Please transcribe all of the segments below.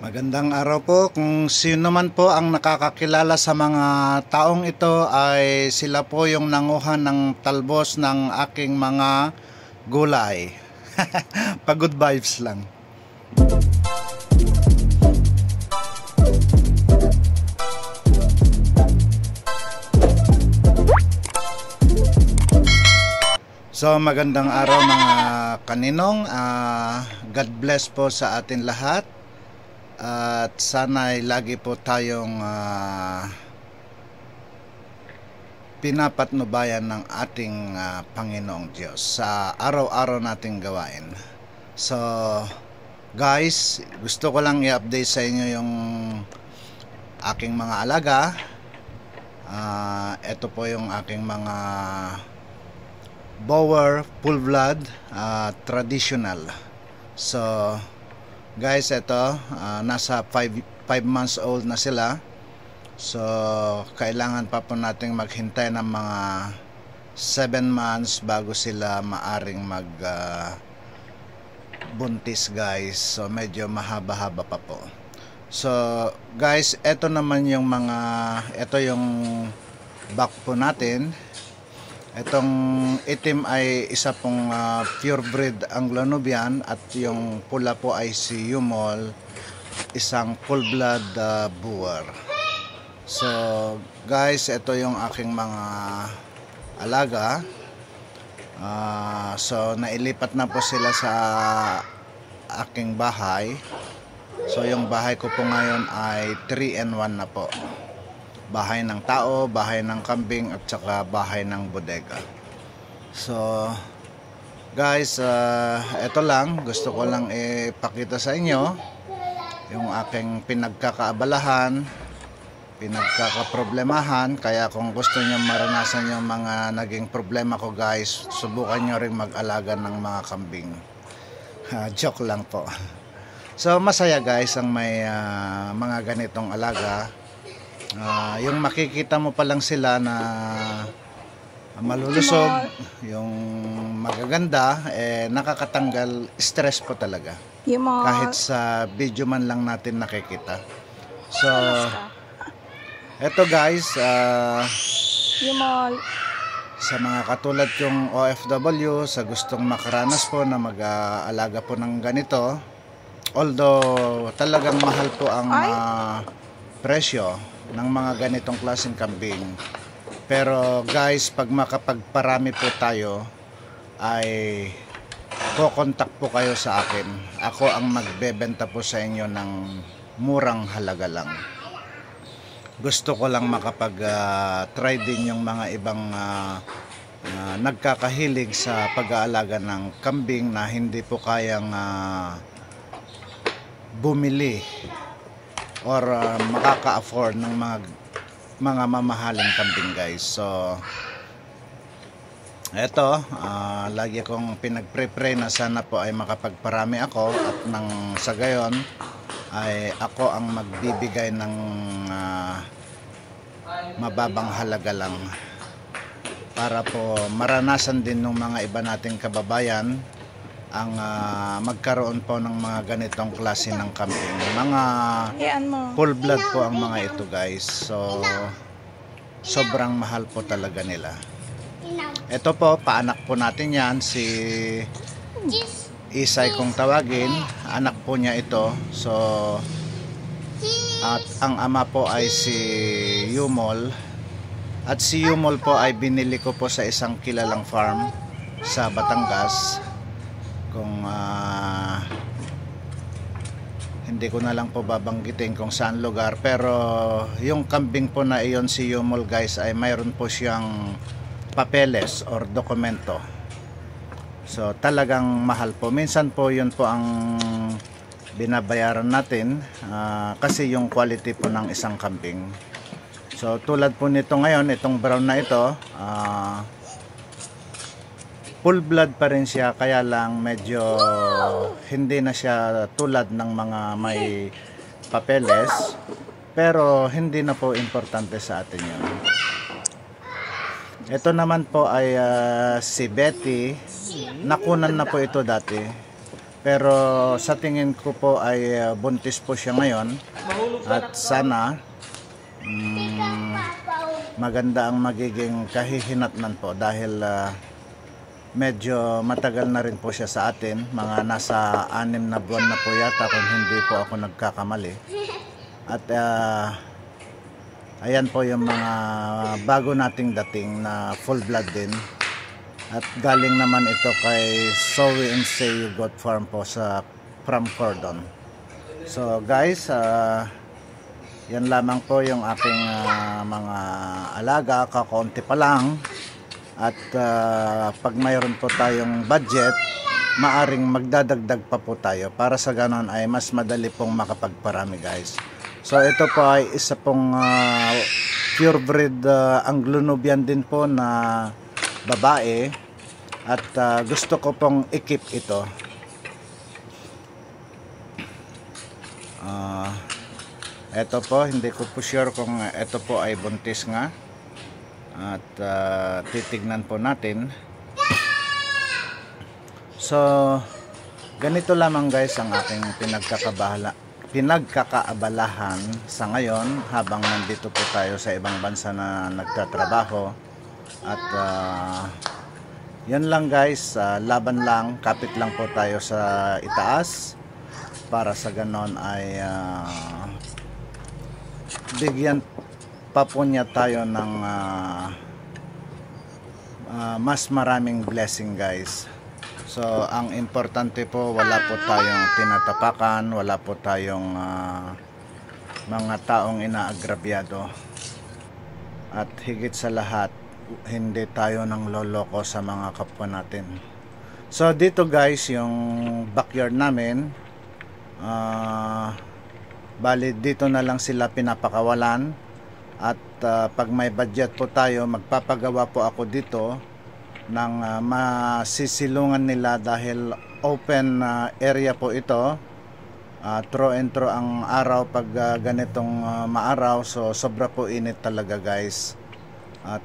Magandang araw po. Kung sino man po ang nakakakilala sa mga taong ito ay sila po yung nanguha ng talbos ng aking mga gulay. Pag-good vibes lang. So magandang araw mga kaninong. God bless po sa atin lahat. At sana'y lagi po tayong pinapatnubayan ng ating Panginoong Diyos sa araw-araw nating gawain. So guys, gusto ko lang i-update sa inyo yung aking mga alaga. Ito po yung aking mga Boer full blood traditional. So guys, ito nasa 5 months old na sila. So kailangan pa po nating maghintay ng mga 7 months bago sila maaring mag buntis guys. So medyo mahaba-haba pa po. So guys, ito naman yung ito yung back po natin. Itong itim ay isa pong purebred Anglo-Nubian at yung pula po ay si Yumol, isang full-blood Boer. So guys, ito yung aking mga alaga. So nailipat na po sila sa aking bahay. So yung bahay ko po ngayon ay 3-in-1 na po. Bahay ng tao, bahay ng kambing at saka bahay ng bodega. So guys, ito lang, gusto ko lang ipakita sa inyo yung aking pinagkakaabalahan, pinagkakaproblemahan. Kaya kung gusto niyo maranasan yung mga naging problema ko guys, subukan nyo rin mag-alaga ng mga kambing. Joke lang po. So masaya guys ang may mga ganitong alaga. Yung makikita mo pa lang sila na malulusog, yung magaganda, nakakatanggal stress po talaga. Kahit sa video man lang natin nakikita. So, eto guys, sa mga katulad yung OFW, sa gustong makaranas po na mag-aalaga po ng ganito, although talagang mahal po ang presyo ng mga ganitong klaseng kambing, pero guys, pag makapagparami po tayo ay kokontak po kayo sa akin. Ako ang magbebenta po sa inyo ng murang halaga lang. Gusto ko lang makapag try din yung mga ibang nagkakahilig sa pag-aalaga ng kambing na hindi po kayang bumili or makaka-afford ng mga mamahaling kambing guys. So eto, lagi kong pinagpre-pray na sana po ay makapagparami ako at nang sa gayon ay ako ang magbibigay ng mababang halaga lang para po maranasan din ng mga iba nating kababayan ang magkaroon po ng mga ganitong klase ng kambing. Mga full blood po ang mga ito guys. So sobrang mahal po talaga nila. Ito po, paanak po natin yan, si Isay kung tawagin. Anak po niya ito. So at ang ama po ay si Yumol. At si Yumol po ay binili ko po sa isang kilalang farm sa Batangas. Kung hindi ko na lang po babanggitin kung saan lugar, pero yung kambing po na iyon si Yumol guys ay mayroon po siyang papeles or dokumento. So talagang mahal po. Minsan po yun po ang binabayaran natin kasi yung quality po ng isang kambing. So tulad po nito ngayon, itong brown na ito, full blood pa rin siya, kaya lang medyo hindi na siya tulad ng mga may papeles, pero hindi na po importante sa atin yun. Ito naman po ay si Betty. Nakunan na po ito dati. Pero sa tingin ko po ay buntis po siya ngayon. At sana maganda ang magiging kahihinatnan po dahil medyo matagal na rin po siya sa atin. Mga nasa 6 na buwan na po yata kung hindi po ako nagkakamali. At ayan po yung mga bago nating dating na full blood din. At galing naman ito kay Zoe and Say Goat Farm po from Cordon. So guys, yan lamang po yung aking mga alaga, kakaunti pa lang. At pag mayroon po tayong budget, maaring magdadagdag pa po tayo para sa ganon ay mas madali pong makapagparami guys. So ito po ay isa pong purebred Anglo-Nubian din po na babae at gusto ko pong i-keep ito. Ito po, hindi ko po sure kung ito po ay buntis nga at titignan po natin. So ganito lamang guys ang aking pinagkakaabalahan sa ngayon habang nandito po tayo sa ibang bansa na nagtatrabaho. At yan lang guys, laban lang, kapit lang po tayo sa itaas para sa ganon ay bigyan pa po niya tayo ng mas maraming blessing guys. So ang importante po, wala po tayong tinatapakan, wala po tayong mga taong inaagrabyado, at higit sa lahat hindi tayo nang loloko sa mga kapwa natin. So dito guys yung backyard namin, bali dito na lang sila pinapakawalan. At pag may budget po tayo, magpapagawa po ako dito ng masisilungan nila dahil open area po ito. Through and through ang araw pag ganitong maaraw, so sobra po init talaga guys. At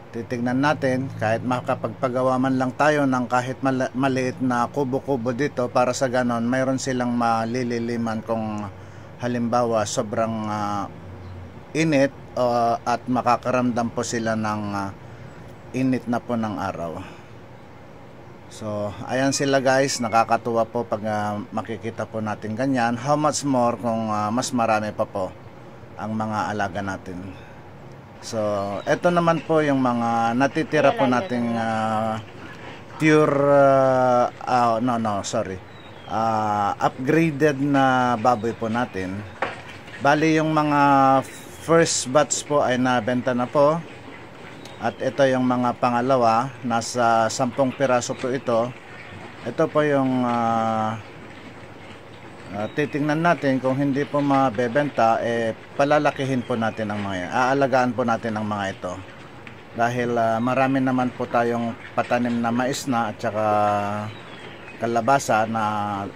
titignan natin kahit makapagpagawa man lang tayo ng kahit maliit na kubo-kubo dito para sa ganon mayroon silang malililiman kung halimbawa sobrang init at makakaramdam po sila ng init na po ng araw. So ayan sila guys, nakakatuwa po pag makikita po natin ganyan. How much more kung mas marami pa po ang mga alaga natin. So eto naman po yung mga natitira po nating pure upgraded na baboy po natin. Bali yung mga first batch po ay nabenta na po. At ito yung mga pangalawa, nasa 10 piraso po ito. Ito po yung titingnan natin kung hindi po mabebenta, palalakihin po natin ang mga yan. Aalagaan po natin ang mga ito. Dahil marami naman po tayong patanim na mais na at saka kalabasa na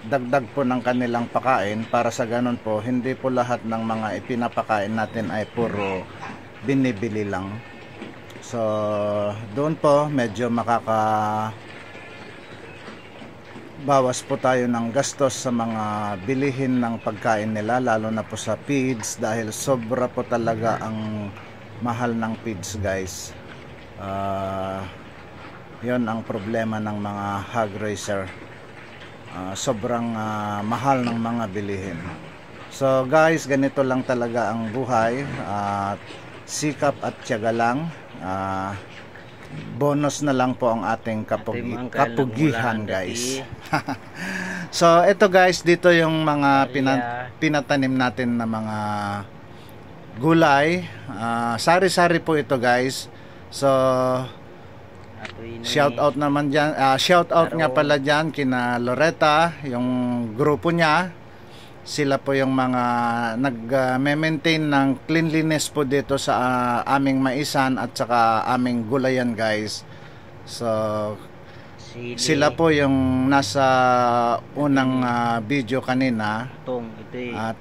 dagdag po ng kanilang pakain para sa ganun po hindi po lahat ng mga ipinapakain natin ay puro binibili lang. So doon po medyo bawas po tayo ng gastos sa mga bilihin ng pagkain nila, lalo na po sa feeds dahil sobra po talaga ang mahal ng feeds guys. Yon ang problema ng mga hog raiser, sobrang mahal ng mga bilihin. So guys, ganito lang talaga ang buhay, sikap at tiyaga lang. Bonus na lang po ang ating kapugihan guys. So ito guys, dito yung mga pinatanim natin na mga gulay. Sari-sari po ito guys. So shout out naman dyan, shout out nga pala dyan kina Loretta, yung grupo niya. Sila po yung mga nag-maintain ng cleanliness po dito sa aming maisan at saka aming gulayan guys. So sila po yung nasa unang video kanina. At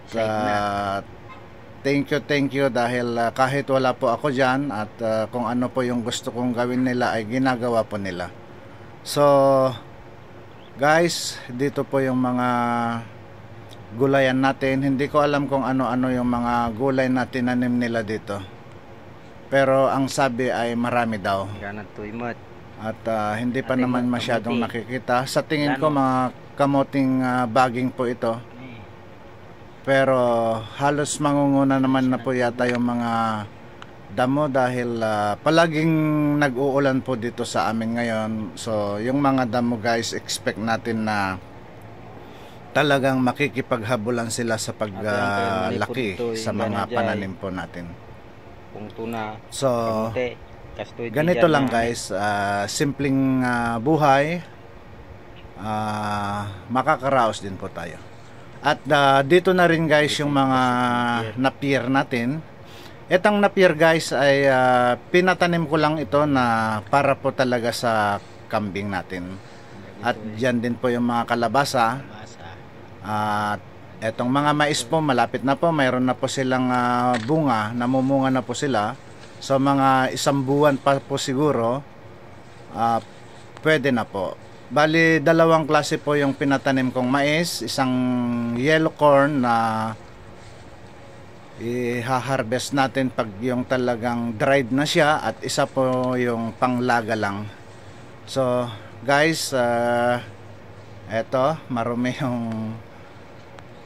thank you dahil kahit wala po ako dyan at kung ano po yung gusto kong gawin nila ay ginagawa po nila. So Guys, dito po yung mga gulayan natin. Hindi ko alam kung ano-ano yung mga gulay na tinanim nila dito. Pero ang sabi ay marami daw. At hindi pa naman masyadong nakikita. Sa tingin ko mga kamuting baging po ito. Pero halos mangunguna naman na po yata yung mga damo dahil palaging nag-uulan po dito sa amin ngayon. So yung mga damo guys, expect natin na talagang makikipaghabulan sila sa paglaki sa mga pananim po natin. So ganito lang guys, simpleng buhay, makakaraos din po tayo. At dito na rin guys yung mga napier natin. Itong napier guys ay pinatanim ko lang ito na para po talaga sa kambing natin. At dyan din po yung mga kalabasa. At etong mga mais po malapit na po, mayroon na po silang bunga, namumunga na po sila. So mga 1 buwan pa po siguro pwede na po. Bali 2 klase po yung pinatanim kong mais, isang yellow corn na i-harvest natin pag yung talagang dried na siya, at isa po yung panglaga lang. So guys, eto marumi yung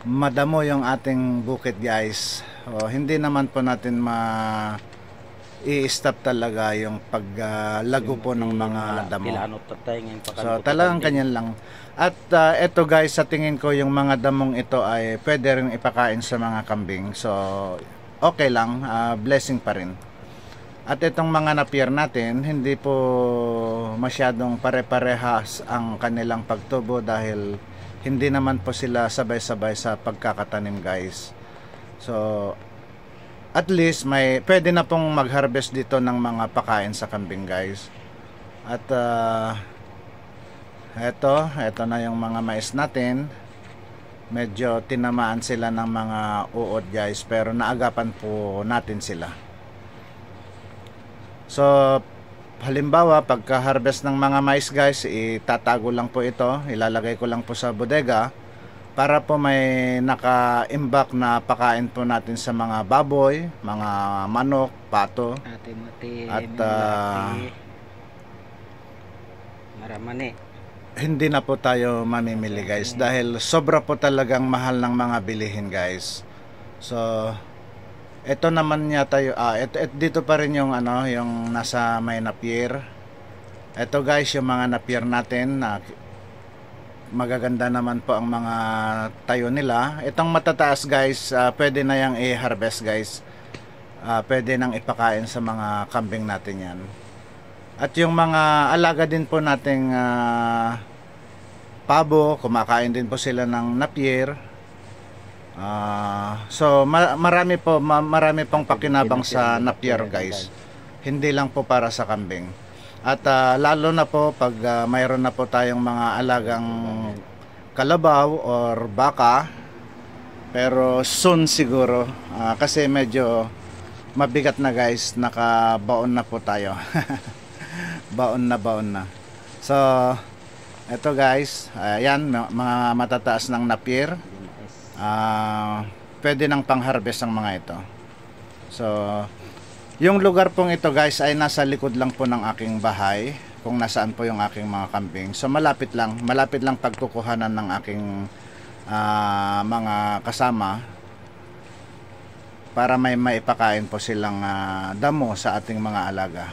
madamo yung ating bukid guys. Hindi naman po natin i-stop talaga yung paglago po ng mga damo. So talagang kanyan lang. At eto guys, sa tingin ko yung mga damong ito ay pwede rin ipakain sa mga kambing. So okay lang, blessing pa rin. At itong mga napier natin, hindi po masyadong pare-parehas ang kanilang pagtubo dahil hindi naman po sila sabay-sabay sa pagkakatanim guys. So at least pwede na pong mag-harvest dito ng mga pakain sa kambing guys. At eto na yung mga mais natin. Medyo tinamaan sila ng mga uod guys, pero naagapan po natin sila. So halimbawa pagka-harvest ng mga mais guys, itatago lang po ito, ilalagay ko lang po sa bodega para po may naka-imbak na pakain po natin sa mga baboy, mga manok, pato. At hindi na po tayo mamimili guys dahil sobra po talagang mahal ng mga bilihin guys. So ito naman yata yung dito pa rin yung yung nasa may napier. Ito guys yung mga napier natin na magaganda naman po ang mga tayo nila. Itong matataas guys, pwede na yang i-harvest guys. Pwede nang ipakain sa mga kambing natin yan. At yung mga alaga din po nating pabo, kumakain din po sila ng napier. So marami pong pakinabang sa napier guys. Hindi lang po para sa kambing. At lalo na po pag mayroon na po tayong mga alagang kalabaw or baka, pero soon siguro kasi medyo mabigat na guys, nakabaon na po tayo. baon na. So eto guys, ayan mga matataas ng napier. Pwede nang pang-harvest ang mga ito. So yung lugar pong ito guys ay nasa likod lang po ng aking bahay, kung nasaan po yung aking mga kambing. So malapit lang pagkukuhanan ng aking mga kasama para may maipakain po silang damo sa ating mga alaga.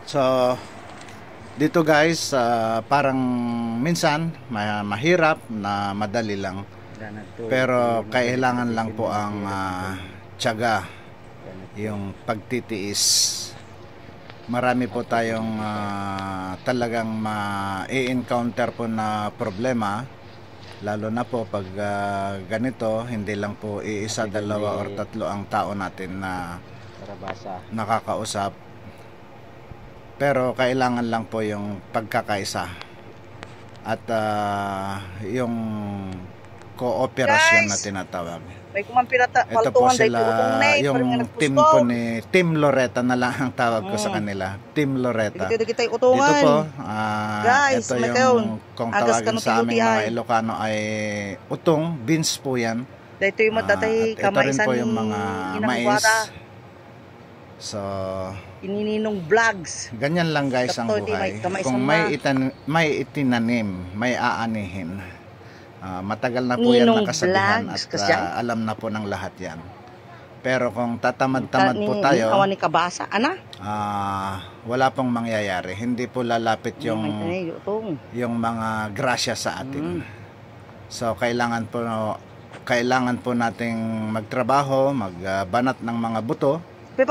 So dito guys, parang minsan mahirap na madali lang, pero kailangan lang po ang tiyaga, yung pagtitiis. Marami po tayong talagang ma-encounter po na problema, lalo na po pag ganito, hindi lang po iisa, dalawa or tatlo ang tao natin na nakakausap, pero kailangan lang po yung pagkakaisa at yung kooperasyon na tinatawag. May kumampirata, Ito po sila, yung team po ni Team Loretta na lang ang tawag ko sa kanila. Team Loretta. Dito po, guys, ito yung kung tawagin sa aming mga Ilocano ay utong, beans po yan. Dito yung matatay ito rin po yung mga mais. So, inininong vlogs. Ganyan lang guys ang buhay. Kung may itinanim, may aanihin. Matagal na po yan nakasabihan at alam na po ng lahat yan. Pero kung tatamad-tamad po tayo, wala pong mangyayari. Hindi po lalapit yung mga grasya sa atin. So kailangan po nating magtrabaho, magbanat ng mga buto. At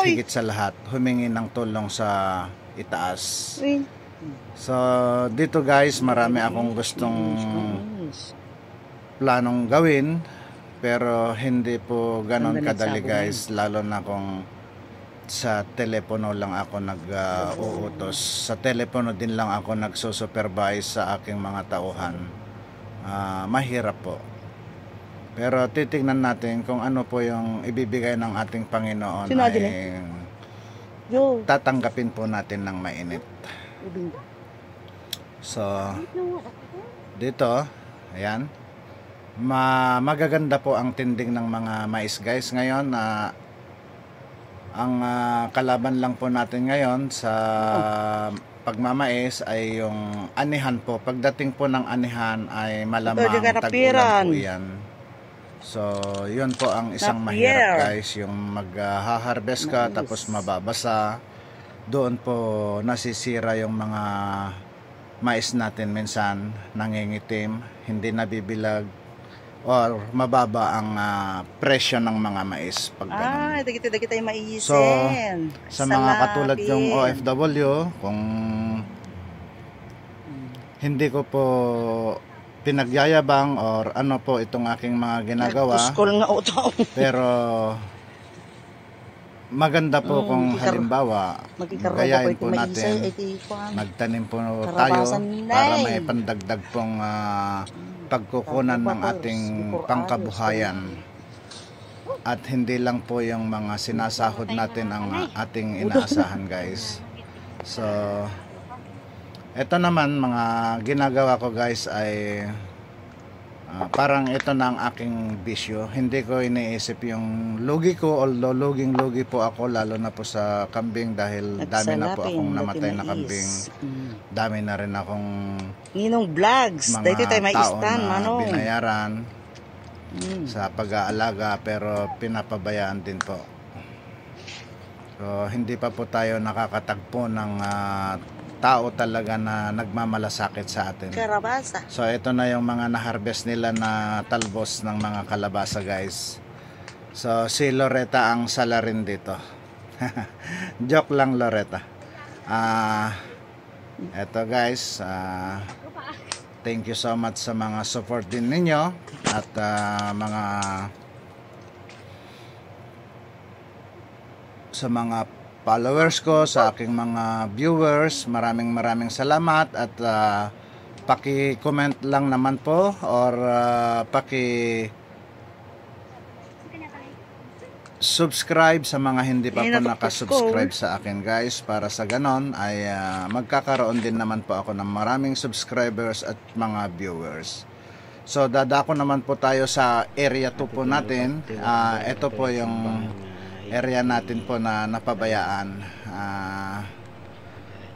higit sa lahat, humingi ng tulong sa itaas. So dito guys, marami akong gustong planong gawin, pero hindi po ganon kadali guys, lalo na kung sa telepono lang ako nag-uutos. Sa telepono din lang ako nagsusupervise sa aking mga tauhan. Mahirap po. Pero titignan natin kung ano po yung ibibigay ng ating Panginoon ay tatanggapin po natin ng mainit. So dito, ayan, magaganda po ang tinding ng mga mais guys. Ngayon ang kalaban lang po natin ngayon sa pagmamais ay yung anihan po. Pagdating po ng anihan ay malamang tag-ulan po yan. So yun po ang isang mahirap guys, yung mag-harvest ka tapos mababasa. Doon po nasisira yung mga mais natin, minsan nangingitim, hindi nabibilag, or mababa ang presyo ng mga mais pag ganun. So sa mga katulad yung OFW, kung hindi ko po pinagyayabang or ano po itong aking mga ginagawa, pero maganda po kung halimbawa gayahin po natin, magtanim po tayo para may pandagdag pong pagkukunan ng ating pangkabuhayan, at hindi lang po yung mga sinasahod natin ang ating inaasahan guys. So ito naman mga ginagawa ko guys ay parang ito na ang aking bisyo. Hindi ko iniisip yung lugi ko, although luging-lugi po ako, lalo na po sa kambing dahil dami na po akong namatay na kambing. Dami na rin akong mga tao na binayaran sa pag-aalaga, pero pinapabayaan din po. So hindi pa po tayo nakakatagpo ng tao talaga na nagmamalasakit sa atin. So ito na yung mga na-harvest nila na talbos ng mga kalabasa guys. So si Loretta ang salarin dito. Joke lang Loretta. Ito guys, thank you so much sa mga support din ninyo at sa mga followers ko, sa aking mga viewers. Maraming salamat at paki-comment lang naman po or paki-subscribe sa mga hindi pa po nakasubscribe sa akin guys, para sa ganon ay magkakaroon din naman po ako ng maraming subscribers at mga viewers. So dadako naman po tayo sa area 2 po natin. Ito po yung area natin po na napabayaan.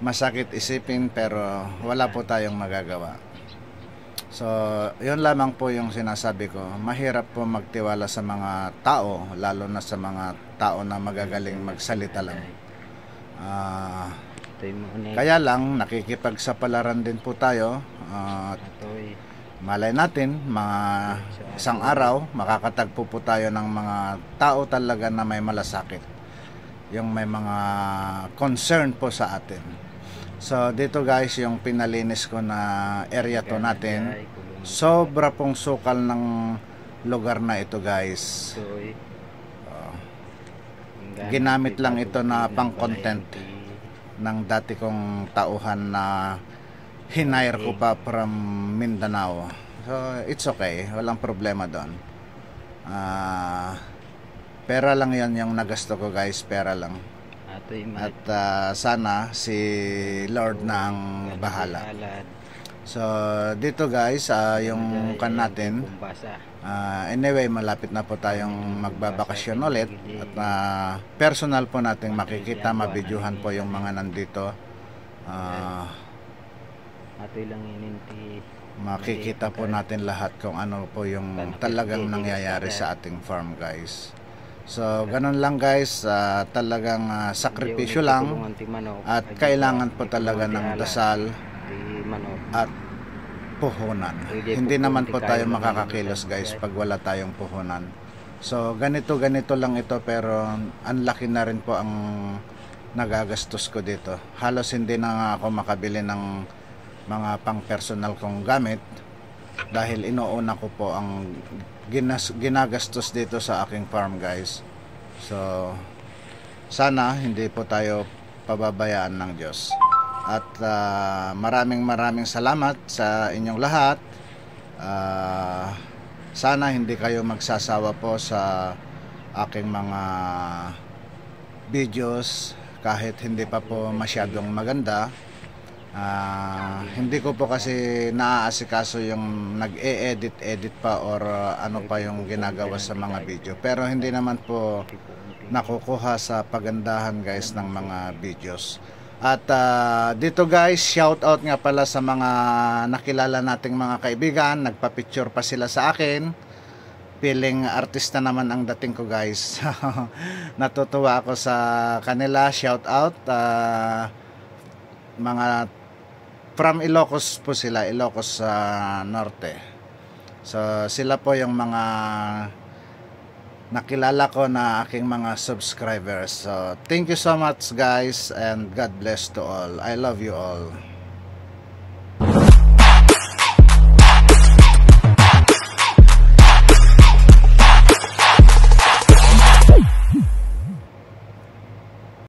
Masakit isipin pero wala po tayong magagawa. So yun lamang po yung sinasabi ko. Mahirap po magtiwala sa mga tao, lalo na sa mga tao na magagaling magsalita lang. Kaya lang nakikipagsapalaran din po tayo. Malay natin, mga isang araw makakatagpo po tayo ng mga tao talaga na may malasakit, yung may mga concern po sa atin. So dito guys, yung pinalinis ko na area to natin, sobra pong sukal ng lugar na ito guys. Ginamit lang ito na pang content ng dati kong tauhan na hinire ko pa from Mindanao. So it's okay, walang problema doon. Pera lang yan yung nagasto ko guys, pera lang. At sana si Lord na ang bahala. So dito guys, yung kan natin, anyway malapit na po tayong magbabakasyon ulit. At personal po nating makikita, mabidyohan po yung mga nandito. Makikita po natin lahat kung ano po yung talagang nangyayari sa ating farm guys. So ganun lang guys, talagang sakripisyo lang at kailangan po talaga ng dasal at puhunan. Hindi naman po tayo makakakilos guys pag wala tayong puhunan. So ganito lang ito, pero ang laki na rin po ang nagagastos ko dito. Halos hindi na nga ako makabili ng mga pang personal kong gamit dahil inuuna ko po ang ginagastos dito sa aking farm guys. So sana hindi po tayo pababayaan ng Diyos. At maraming salamat sa inyong lahat. Sana hindi kayo magsasawa po sa aking mga videos kahit hindi pa po masyadong maganda. Hindi ko po kasi naaasikaso yung nag-e-edit pa or ano pa yung ginagawa sa mga video, pero hindi naman po nakukuha sa pagandahan guys ng mga videos. At dito guys, shout out nga pala sa mga nakilala nating mga kaibigan, nagpa-picture pa sila sa akin. Feeling artista naman ang dating ko guys. Natutuwa ako sa kanila, shout out. Mga from Ilocos po sila, Ilocos Norte. So sila po yung mga nakilala ko na aking mga subscribers. So thank you so much guys, and God bless to all. I love you all.